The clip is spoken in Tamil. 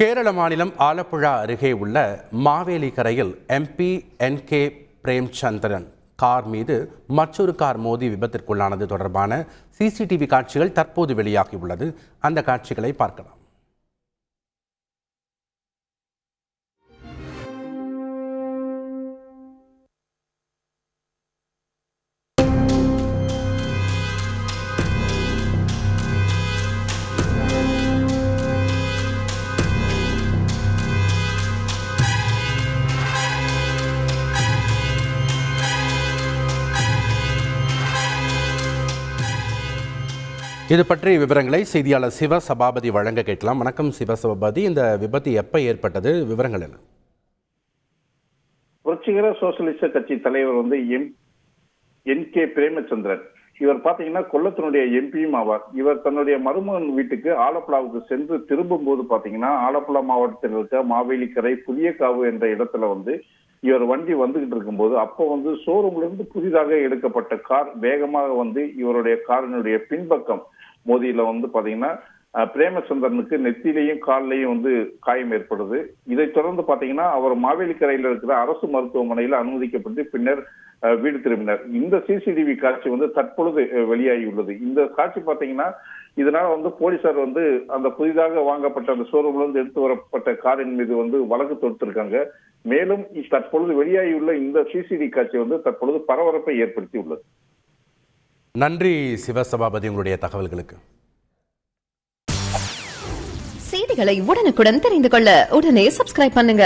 கேரள மாநிலம் ஆலப்புழா அருகே உள்ள மாவேலி கரையில் எம்பி என்.கே. பிரேமச்சந்திரன் கார் மீது மற்றொரு கார் மோதி விபத்திற்குள்ளானது தொடர்பான சிசிடிவி காட்சிகள் தற்போது வெளியாகியுள்ளது. அந்த காட்சிகளை பார்க்கலாம். இது பற்றி விவரங்களை செய்தியாளர் சிவசபாபதி வழங்க கேட்கலாம். வணக்கம் சிவசபாபதி, இந்த விபத்து எப்ப ஏற்பட்டது, விவரங்கள் என்ன? புரட்சிகர சோசியலிச கட்சி தலைவர் என்.கே. பிரேமச்சந்திரன். இவர் பாத்தீங்கன்னா கொல்லத்தினுடைய எம்பியும் ஆவார். இவர் தன்னுடைய மருமகன் வீட்டுக்கு ஆலப்புழாவுக்கு சென்று திரும்பும் போது பாத்தீங்கன்னா ஆலப்புழா மாவட்டத்தில் இருக்க மாவேலிக்கரை புதிய காவு என்ற இடத்துல இவர் வண்டி வந்துகிட்டு இருக்கும்போது அப்போ ஷோரூம்ல இருந்து புதிதாக எடுக்கப்பட்ட கார் வேகமாக இவருடைய காரினுடைய பின்பக்கம் மோதியில பாத்தீங்கன்னா பிரேமச்சந்திரனுக்கு நெத்திலையும் காலிலையும் காயம் ஏற்படுது. இதை தொடர்ந்து பாத்தீங்கன்னா அவர் மாவேலிக்கரையில் இருக்கிற அரசு மருத்துவமனையில் அனுமதிக்கப்பட்டு பின்னர் வீடு திரும்பினார். இந்த சிசிடிவி காட்சி தற்பொழுது வெளியாகியுள்ளது. இந்த காட்சி பாத்தீங்கன்னா இதனால போலீசார் அந்த புதிதாக வாங்கப்பட்ட அந்த ஷோரூம்ல இருந்து எடுத்து வரப்பட்ட காரின் மீது வழக்கு தொடுத்திருக்காங்க. மேலும் தற்பொழுது வெளியாகியுள்ள இந்த சிசிடிவி காட்சி தற்பொழுது பரபரப்பை ஏற்படுத்தி உள்ளது. நன்றி சிவசபாபதி, உங்களுடைய தகவல்களுக்கு. செய்திகளை உடனுக்குடன் தெரிந்து கொள்ள உடனே சப்ஸ்கிரைப் பண்ணுங்க.